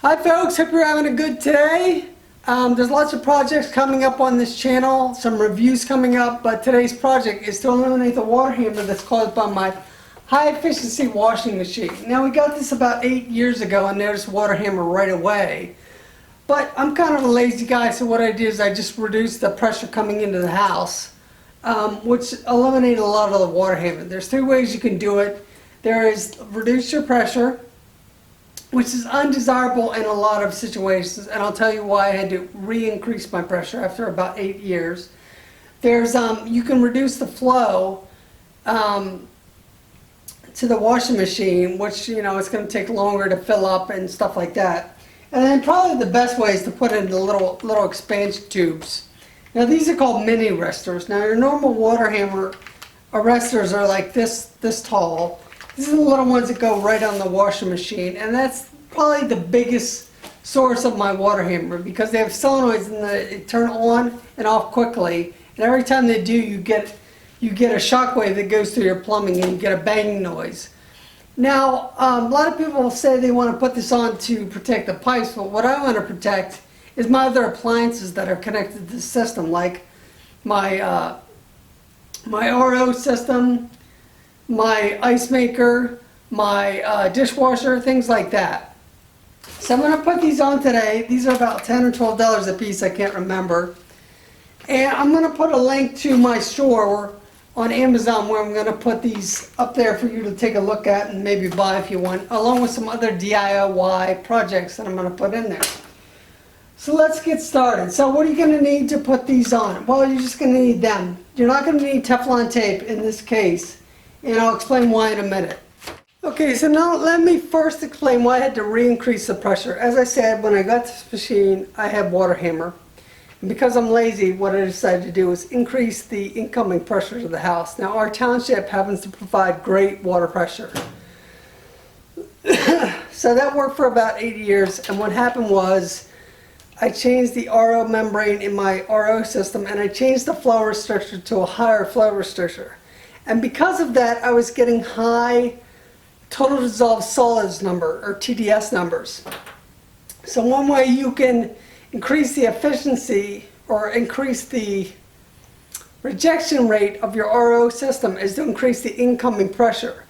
Hi folks, hope you're having a good day. There's lots of projects coming up on this channel, some reviews coming up, but today's project is to eliminate the water hammer that's caused by my high efficiency washing machine. Now we got this about 8 years ago and noticed water hammer right away. But I'm kind of a lazy guy, so what I did is I just reduced the pressure coming into the house, which eliminated a lot of the water hammer. There's 3 ways you can do it. There is reduce your pressure, which is undesirable in a lot of situations, and I'll tell you why I had to re-increase my pressure after about 8 years. There's you can reduce the flow to the washing machine, which it's going to take longer to fill up and stuff like that. And then probably the best way is to put in the little expansion tubes. Now these are called mini arrestors. Now your normal water hammer arrestors are like this tall. These are the little ones that go right on the washing machine, and that's probably the biggest source of my water hammer because they have solenoids and they turn on and off quickly, and every time they do you get a shock wave that goes through your plumbing and you get a banging noise. Now a lot of people say they want to put this on to protect the pipes, but what I want to protect is my other appliances that are connected to the system, like my RO system, my ice maker, my dishwasher, things like that. So I'm going to put these on today. These are about $10 or $12 a piece, I can't remember. And I'm going to put a link to my store on Amazon where I'm going to put these up there for you to take a look at and maybe buy if you want, along with some other DIY projects that I'm going to put in there. So let's get started. So what are you going to need to put these on? Well, you're just going to need them. You're not going to need Teflon tape in this case. And I'll explain why in a minute. Okay, so now let me first explain why I had to re-increase the pressure. As I said, when I got this machine, I had water hammer. And because I'm lazy, what I decided to do was increase the incoming pressure to the house. Now our township happens to provide great water pressure. So that worked for about 8 years, and what happened was I changed the RO membrane in my RO system, and I changed the flow restrictor to a higher flow restrictor. And because of that, I was getting high total dissolved solids number, or TDS numbers. So one way you can increase the efficiency or increase the rejection rate of your RO system is to increase the incoming pressure.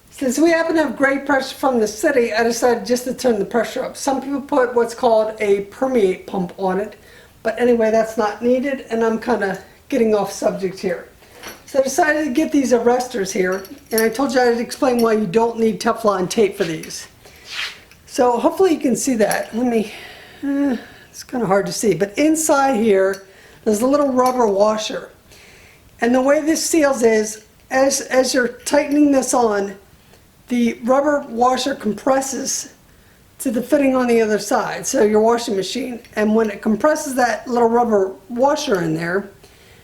Since we happen to have great pressure from the city, I decided just to turn the pressure up. Some people put what's called a permeate pump on it, but anyway, that's not needed, and I'm kind of getting off subject here. So I decided to get these arrestors here, and I told you I'd explain why you don't need Teflon tape for these. So hopefully you can see that. It's kind of hard to see, but inside here there's a little rubber washer. And the way this seals is, as you're tightening this on, the rubber washer compresses to the fitting on the other side, so your washing machine. And when it compresses that little rubber washer in there,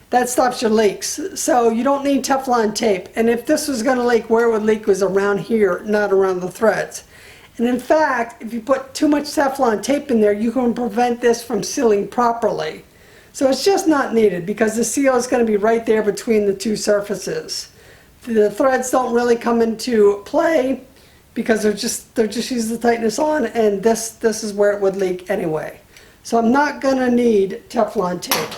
that stops your leaks. So you don't need Teflon tape. And if this was going to leak, where it would leak was around here, not around the threads. And in fact, if you put too much Teflon tape in there, you can prevent this from sealing properly. So it's just not needed because the seal is going to be right there between the two surfaces. The threads don't really come into play because they're just using the tightness on, and this is where it would leak anyway. So I'm not going to need Teflon tape.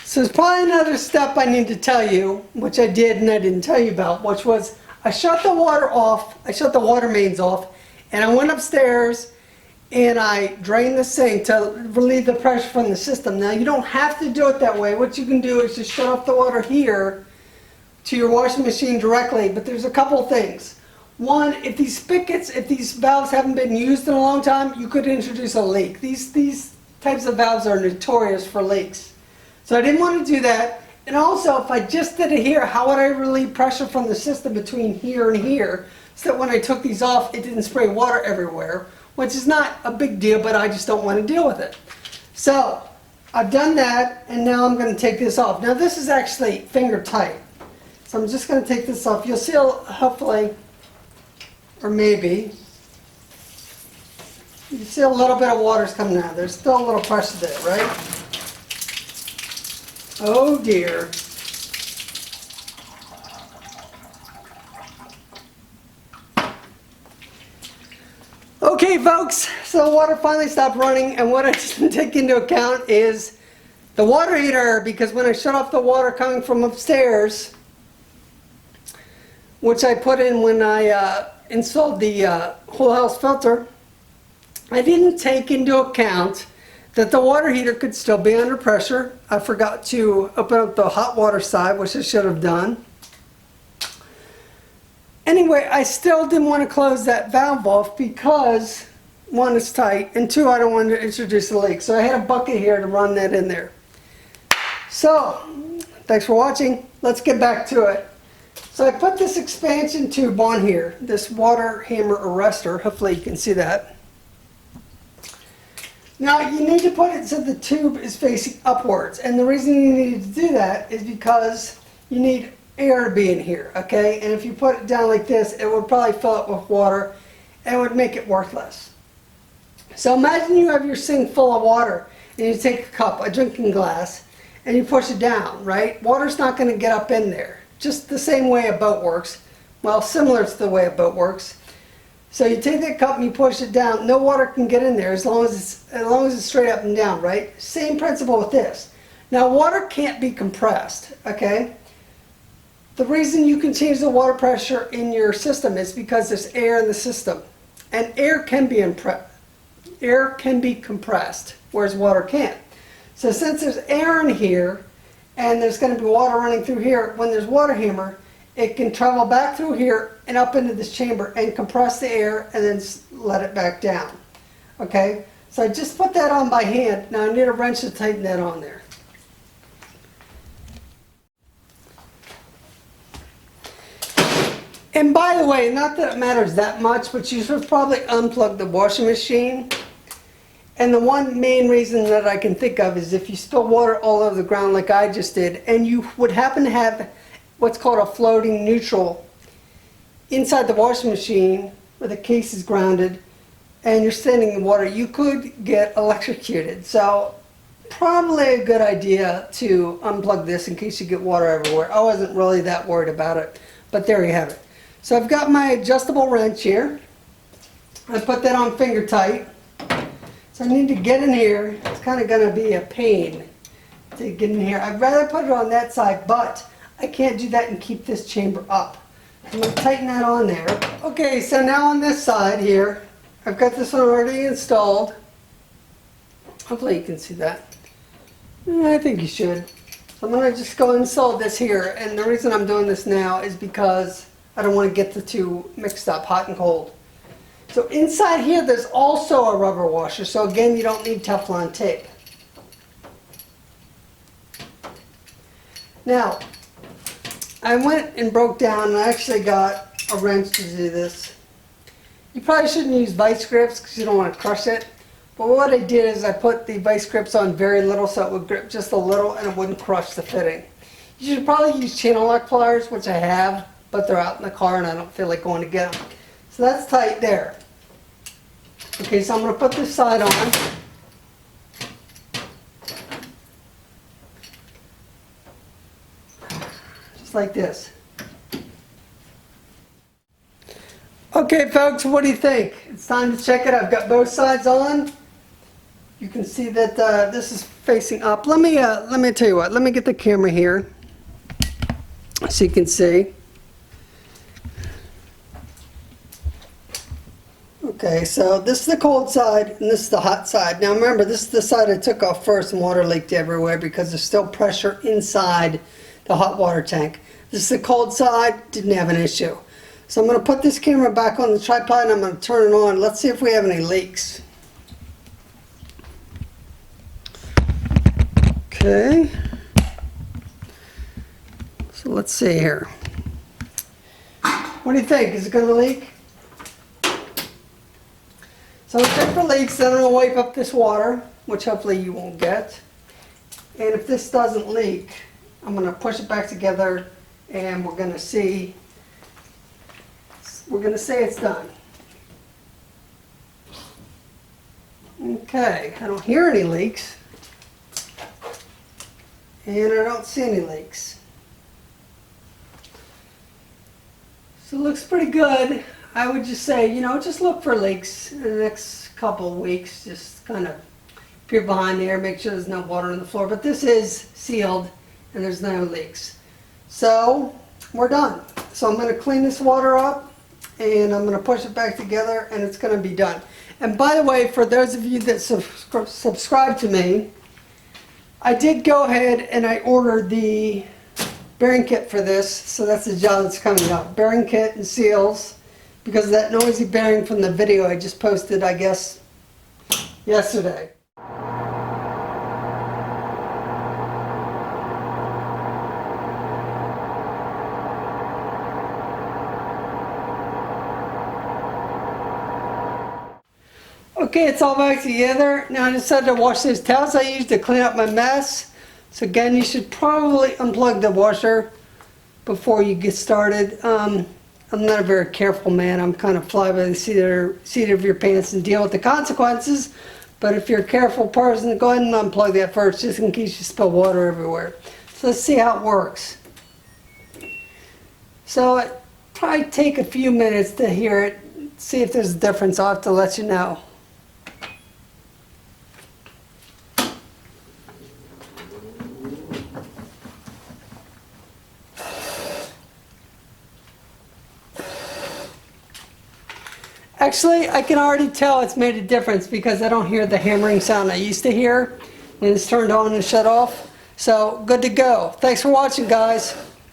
So there's probably another step I need to tell you, which I did and I didn't tell you about, which was I shut the water off, I shut the water mains off, and I went upstairs and I drained the sink to relieve the pressure from the system. Now you don't have to do it that way. What you can do is just shut off the water here to your washing machine directly, but there's a couple things. One, if these spigots, if these valves haven't been used in a long time, you could introduce a leak. These types of valves are notorious for leaks. So I didn't want to do that. And also, if I just did it here, how would I relieve pressure from the system between here and here so that when I took these off, it didn't spray water everywhere, which is not a big deal, but I just don't want to deal with it. So I've done that, and now I'm going to take this off. Now this is actually finger tight. So I'm just going to take this off. You'll see, hopefully, or maybe, you see a little bit of water's coming out. There's still a little pressure there, right? Oh dear. Okay Okay folks, so the water finally stopped running, and what I didn't take into account is the water heater, because when I shut off the water coming from upstairs, which I put in when I installed the whole house filter, I didn't take into account that the water heater could still be under pressure. I forgot to open up the hot water side, which I should have done. Anyway, I still didn't want to close that valve off because, one, it's tight, and two, I don't want to introduce a leak. So I had a bucket here to run that in there. So, thanks for watching. Let's get back to it. So I put this expansion tube on here, this Water Hammer Arrestor. Hopefully you can see that. Now you need to put it so the tube is facing upwards, and the reason you need to do that is because you need air to be in here, okay? And if you put it down like this, it would probably fill it with water and it would make it worthless. So imagine you have your sink full of water and you take a cup, a drinking glass, and you push it down, right? Water's not going to get up in there. Just the same way a boat works. Well, similar to the way a boat works. So you take that cup and you push it down. No water can get in there as long as it's straight up and down, right? Same principle with this. Now water can't be compressed, okay? The reason you can change the water pressure in your system is because there's air in the system. And air can be compressed, whereas water can't. So since there's air in here, and there's going to be water running through here, when there's water hammer, it can travel back through here and up into this chamber and compress the air and then let it back down. Okay, so I just put that on by hand. Now I need a wrench to tighten that on there. And by the way, not that it matters that much, but you should probably unplug the washing machine. And the one main reason that I can think of is if you spill water all over the ground like I just did, and you would happen to have what's called a floating neutral inside the washing machine where the case is grounded and you're standing in water, you could get electrocuted. So probably a good idea to unplug this in case you get water everywhere. I wasn't really that worried about it, but there you have it. So I've got my adjustable wrench here. I put that on finger tight. So I need to get in here. It's kind of going to be a pain to get in here. I'd rather put it on that side, but I can't do that and keep this chamber up. I'm going to tighten that on there. Okay, so now on this side here, I've got this one already installed. Hopefully you can see that. I think you should. So I'm going to just go install this here, and the reason I'm doing this now is because I don't want to get the two mixed up, hot and cold. So inside here there's also a rubber washer, so again you don't need Teflon tape. Now, I went and broke down and I actually got a wrench to do this. You probably shouldn't use vice grips because you don't want to crush it. But what I did is I put the vice grips on very little so it would grip just a little and it wouldn't crush the fitting. You should probably use channel lock pliers, which I have, but they're out in the car and I don't feel like going to get them. So that's tight there. Okay, so I'm going to put this side on. Just like this. Okay folks, what do you think? It's time to check it. I've got both sides on. You can see that this is facing up. Let me tell you what, let me get the camera here so you can see. Okay, so this is the cold side and this is the hot side. Now remember, this is the side I took off first and water leaked everywhere because there's still pressure inside the hot water tank. This is the cold side, didn't have an issue. So I'm going to put this camera back on the tripod and I'm going to turn it on. Let's see if we have any leaks. Okay. So let's see here. What do you think? Is it going to leak? So I'll check for leaks, then I'm going to wipe up this water, which hopefully you won't get. And if this doesn't leak, I'm going to push it back together and we're going to say it's done. Okay, I don't hear any leaks. And I don't see any leaks. So it looks pretty good. I would just say, just look for leaks in the next couple of weeks. Just kind of peer behind there, make sure there's no water on the floor. But this is sealed and there's no leaks. So we're done. So I'm going to clean this water up and I'm going to push it back together and it's going to be done. And by the way, for those of you that subscribe to me, I did go ahead and I ordered the bearing kit for this. So that's the job that's coming up. Bearing kit and seals, because of that noisy bearing from the video I just posted, I guess, yesterday. Okay, it's all back together. Now I decided to wash those towels I used to clean up my mess. So again, you should probably unplug the washer before you get started. I'm not a very careful man. I'm kind of fly by the seat of your pants and deal with the consequences. But if you're a careful person, go ahead and unplug that first, just in case you spill water everywhere. So let's see how it works. So it probably take a few minutes to hear it, see if there's a difference. I'll have to let you know. Actually, I can already tell it's made a difference because I don't hear the hammering sound I used to hear when it's turned on and shut off. So, good to go. Thanks for watching, guys.